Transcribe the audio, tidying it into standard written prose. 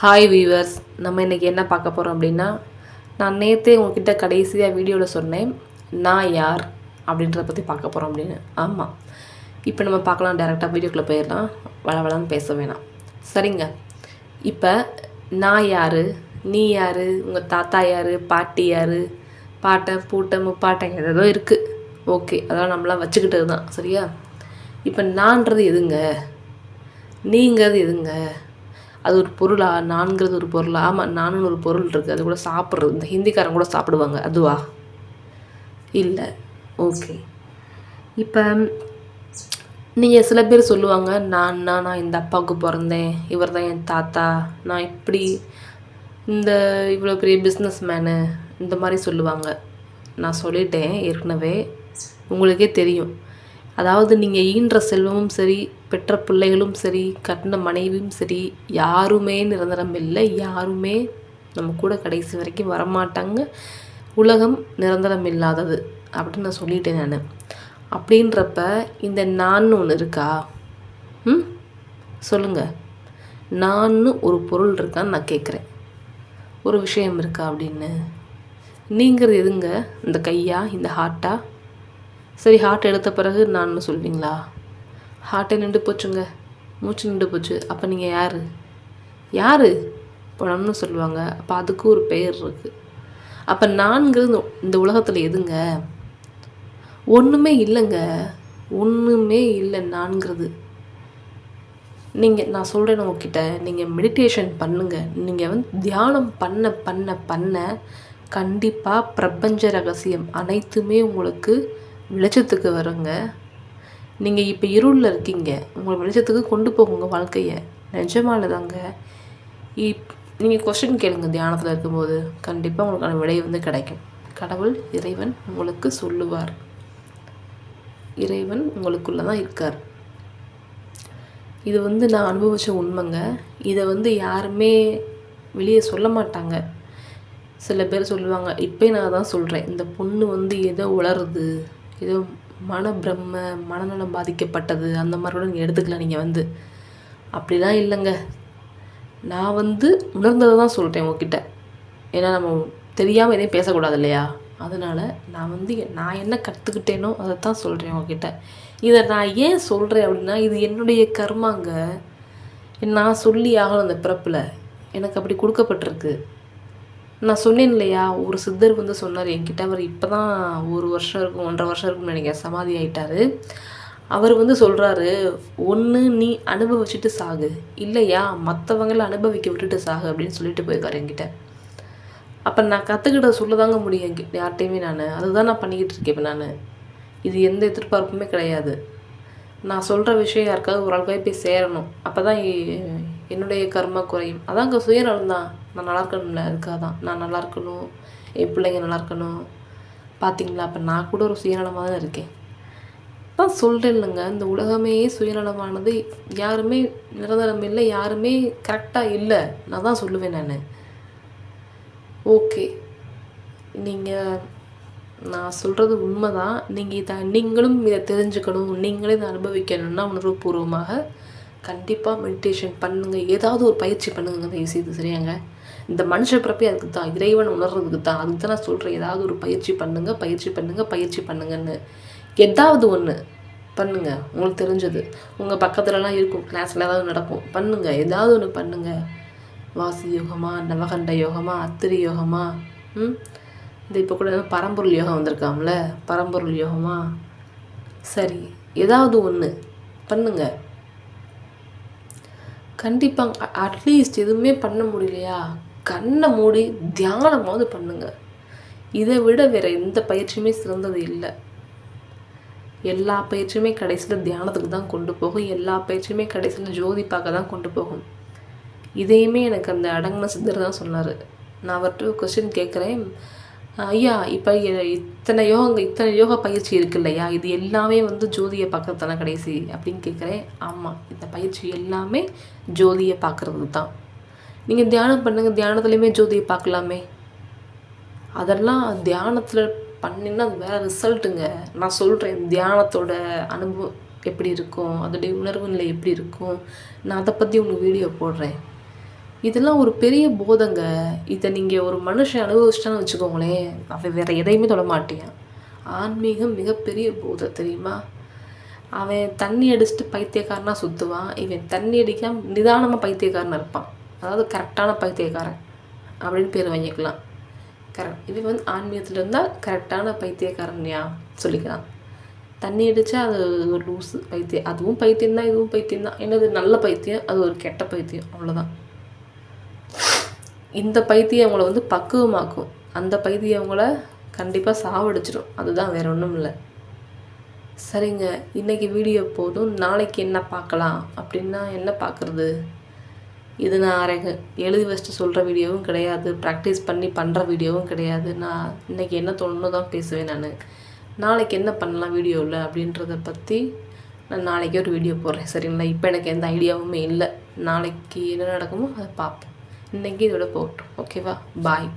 Hi viewers, நம்ம இன்றைக்கி என்ன பார்க்க போகிறோம் அப்படின்னா, நான் நேற்றே உங்ககிட்ட கடைசியாக வீடியோவில் சொன்னேன் நான் யார் அப்படின்றத பற்றி பார்க்க போகிறோம் அப்படின்னு. ஆமாம், இப்போ நம்ம பார்க்கலாம், டைரெக்டாக வீடியோக்குள்ளே போயிடலாம், வளவளன்னு பேச வேணாம். சரிங்க, இப்போ நான் யார், நீ யார், உங்கள் தாத்தா யார், பாட்டி யார், பாட்டை பூட்டை முப்பாட்டன் ஏதோ இருக்குது. ஓகே, அதெல்லாம் நம்மளாம் வச்சுக்கிட்டது தான். சரியா? இப்போ நான்றது எதுங்க, நீங்கிறது எதுங்க? அது ஒரு பொருளா? நான்கிறது ஒரு பொருளா? ஆமாம், நானுன்னு ஒரு பொருள் இருக்குது, அது கூட சாப்பிட்றது. இந்த ஹிந்திக்காரங்க கூட சாப்பிடுவாங்க, அதுவா? இல்லை. ஓகே, இப்போ நீங்கள் சில பேர் சொல்லுவாங்க, நான் இந்த அப்பாவுக்கு பிறந்தேன், இவர் தான் என் தாத்தா, நான் இப்படி இந்த இவ்வளோ பெரிய பிஸ்னஸ் மேனு, இந்த மாதிரி சொல்லுவாங்க. நான் சொல்லிட்டேன் ஏற்கனவே, உங்களுக்கே தெரியும். அதாவது நீங்கள் ஈன்ற செல்வமும் சரி, பெற்ற பிள்ளைகளும் சரி, கட்டின மனைவியும் சரி, யாருமே நிரந்தரம் இல்லை. யாருமே நம்ம கூட கடைசி வரைக்கும் வரமாட்டாங்க. உலகம் நிரந்தரம் இல்லாதது அப்படின்னு நான் சொல்லிட்டேன் நான். அப்படின்றப்ப இந்த நான் ஒன்று இருக்கா? சொல்லுங்கள், நான்னு ஒரு பொருள் இருக்கான்னு நான் கேட்குறேன். ஒரு விஷயம் இருக்கா அப்படின்னு? நீங்கிறது எதுங்க? இந்த கையா, இந்த ஹார்ட்டா? சரி, ஹார்ட் எடுத்த பிறகு நான் சொல்வீங்களா? ஹார்ட்டே நின்று போச்சுங்க, மூச்சு நின்று போச்சு, அப்போ நீங்கள் யார்? யார் பணம்னு சொல்லுவாங்க. அப்போ அதுக்கு ஒரு பெயர் இருக்குது. அப்போ நான்கிறது இந்த உலகத்தில் எதுங்க? ஒன்றுமே இல்லைங்க, ஒன்றுமே இல்லை நான்கிறது. நான் சொல்கிறேன் உங்ககிட்ட, நீங்கள் மெடிடேஷன் பண்ணுங்கள். நீங்கள் தியானம் பண்ண பண்ண பண்ண கண்டிப்பாக பிரபஞ்ச ரகசியம் அனைத்துமே உங்களுக்கு வெளிச்சத்துக்கு வருங்க. நீங்கள் இப்போ இருளில் இருக்கீங்க, உங்களை வெளிச்சத்துக்கு கொண்டு போகுங்க வாழ்க்கையை. நிஜமால தாங்க. நீங்கள் கொஸ்டின் கேளுங்க தியானத்தில் இருக்கும்போது, கண்டிப்பாக உங்களுக்கான விடை கிடைக்கும். கடவுள், இறைவன் உங்களுக்கு சொல்லுவார். இறைவன் உங்களுக்குள்ளே தான் இருக்கார். இது நான் அனுபவித்த உண்மைங்க. இதை யாருமே வெளியே சொல்ல மாட்டாங்க. சில பேர் சொல்லுவாங்க, இப்போ நான் தான் சொல்கிறேன், இந்த பொண்ணு ஏதோ உளருது, ஏதோ மனநலம் பாதிக்கப்பட்டது, அந்த மாதிரி கூட நீங்கள் எடுத்துக்கலாம். நீங்கள் அப்படிலாம் இல்லைங்க. நான் உணர்ந்ததை தான் சொல்கிறேன் உங்ககிட்ட. ஏன்னா நம்ம தெரியாமல் எதையும் பேசக்கூடாது இல்லையா? அதனால் நான் என்ன கற்றுக்கிட்டேனோ அதை தான் சொல்கிறேன் உங்ககிட்ட. இதை நான் ஏன் சொல்கிறேன் அப்படின்னா, இது என்னுடைய கர்மாங்க. நான் சொல்லி ஆகணும். அந்த பிறப்பில் எனக்கு அப்படி கொடுக்கப்பட்டிருக்கு. நான் சொன்னேன் இல்லையா, ஒரு சித்தர் சொன்னார் என்கிட்ட. அவர் இப்போ தான் 1 வருஷம் இருக்கும், 1.5 வருஷம் இருக்கும்னு நினைக்கிறேன், சமாதி ஆகிட்டார். அவர் சொல்கிறாரு, ஒன்று நீ அனுபவிச்சுட்டு சாகு, இல்லையா மற்றவங்களை அனுபவிக்க விட்டுட்டு சாகு அப்படின்னு சொல்லிட்டு போயிருக்காரு என்கிட்ட. அப்போ நான் கற்றுக்கிட்ட சொல்லதாங்க முடியும் யார்கிட்டையுமே. அதுதான் நான் பண்ணிக்கிட்டு இருக்கேன் இப்போ. இது எந்த எதிர்பார்ப்புமே கிடையாது. நான் சொல்கிற விஷயம் யாருக்காவது ஒரு ஆளுக்காக போய் சேரணும், அப்போ தான் என்னுடைய கர்மா குறையும். அதாங்க சுயநலம் தான். நான் நல்லா இருக்கணும்ல, அதுக்காக தான். நான் நல்லா இருக்கணும், என் பிள்ளைங்க நல்லா இருக்கணும். பார்த்தீங்களா, அப்போ நான் கூட ஒரு சுயநலமாக தான் இருக்கேன். தான் சொல்கிறேன் இல்லைங்க, இந்த உலகமே சுயநலமானது. யாருமே நிரந்தரம் இல்லை, யாருமே கரெக்டாக இல்லை. நான் தான் சொல்லுவேன் நான். ஓகே, நான் சொல்கிறது உண்மை தான். நீங்களும் இதை தெரிஞ்சுக்கணும், நீங்களே இதை அனுபவிக்கணும்னா உணர்வுபூர்வமாக கண்டிப்பாக மெடிடேஷன் பண்ணுங்கள். ஏதாவது ஒரு பயிற்சி பண்ணுங்க தயவுசெய்து. சரியாங்க? இந்த மனுஷ பிறப்பே அதுக்கு தான், இறைவன் உணர்றதுக்கு தான். அதுக்கு தான் நான் சொல்கிறேன், ஏதாவது ஒரு பயிற்சி பண்ணுங்கள், பயிற்சி பண்ணுங்கன்னு. ஏதாவது ஒன்று பண்ணுங்கள், உங்களுக்கு தெரிஞ்சது. உங்கள் பக்கத்துலலாம் இருக்கும், கிளாஸில் ஏதாவது நடக்கும், பண்ணுங்கள். ஏதாவது ஒன்று பண்ணுங்கள். வாசி யோகமா, நவகண்ட யோகமா, அத்திரி யோகமா, இந்த இப்போ கூட பரம்பொருள் யோகம் வந்திருக்காம்ல, பரம்பொருள் யோகமா, சரி ஏதாவது ஒன்று பண்ணுங்கள். கண்டிப்பாக அட்லீஸ்ட் எதுவுமே பண்ண முடியலையா, கண்ணை மூடி தியானமாவது பண்ணுங்க. இதை விட வேறு எந்த பயிற்சியுமே சிறந்தது இல்லை. எல்லா பயிற்சியுமே கடைசியில் தியானத்துக்கு தான் கொண்டு போகும். எல்லா பயிற்சியுமே கடைசியில் ஜோதி பார்க்க தான் கொண்டு போகும். இதையுமே எனக்கு அந்த அடங்கின சித்தர் தான் சொன்னார். நான் அவர்கிட்ட கொஸ்டின் கேட்குறேன், ஐயா இப்போ இத்தனை யோகா பயிற்சி இருக்கு இல்லையா, இது எல்லாமே ஜோதியை பார்க்கறது கடைசி அப்படின்னு கேட்குறேன். ஆமாம், இந்த பயிற்சி எல்லாமே ஜோதியை பார்க்குறது தான். நீங்கள் தியானம் பண்ணுங்கள், தியானத்துலேயுமே ஜோதியை பார்க்கலாமே. அதெல்லாம் தியானத்தில் பண்ணினா அது வேறு ரிசல்ட்டுங்க. நான் சொல்கிறேன், தியானத்தோட அனுபவம் எப்படி இருக்கும், அதோடைய உணர்வு நிலை எப்படி இருக்கும், நான் அதை பற்றி உங்களுக்கு வீடியோ போடுறேன். இதெல்லாம் ஒரு பெரிய போதைங்க. இதை நீங்கள் ஒரு மனுஷன் அனுபவிச்சிட்டான்னு வச்சுக்கோங்களேன், அவன் வேறு எதையுமே தொட மாட்டேன். ஆன்மீகம் மிகப்பெரிய போதை தெரியுமா? அவன் தண்ணி அடிச்சுட்டு பைத்தியக்காரனாக சுற்றுவான், இவன் தண்ணி அடிக்காமல் நிதானமாக பைத்தியக்காரனாக இருப்பான். அதாவது கரெக்டான பைத்தியக்காரன் அப்படின்னு பேர் வாங்கிக்கலாம். கரெக்ட். இது வந்து ஆன்மீகத்தில் இருந்தால் கரெக்டான பைத்தியக்காரன்யா சொல்லிக்கலாம். தண்ணி அடித்தா அது ஒரு லூஸு பைத்தியம், அதுவும் பைத்தியம்தான் இதுவும் பைத்தியம்தான். என்னது நல்ல பைத்தியம், அது ஒரு கெட்ட பைத்தியம், அவ்வளோதான். இந்த பைத்தியம் அவங்கள வந்து பக்குவமாக்கும், அந்த பைத்தியம் அவங்கள கண்டிப்பாக சாவடிச்சிடும். அதுதான், வேற ஒன்றும் இல்லை. சரிங்க, இன்றைக்கி வீடியோ போதும். நாளைக்கு என்ன பார்க்கலாம் அப்படின்னா என்ன பார்க்குறது? இது நான் எழுதி வச்சுட்டு சொல்கிற வீடியோவும் கிடையாது, ப்ராக்டிஸ் பண்ணி பண்ணுற வீடியோவும் கிடையாது. நான் இன்றைக்கி என்ன தோணுனோ தான் பேசுவேன். நாளைக்கு என்ன பண்ணலாம் வீடியோவில் அப்படின்றத பற்றி நான் நாளைக்கு ஒரு வீடியோ போடுறேன். சரிங்களா? இப்போ எனக்கு எந்த ஐடியாவுமே இல்லை. நாளைக்கு என்ன நடக்குமோ அதை பார்ப்போம். இன்றைக்கி இதோட போகட்டும். ஓகேவா? பாய்.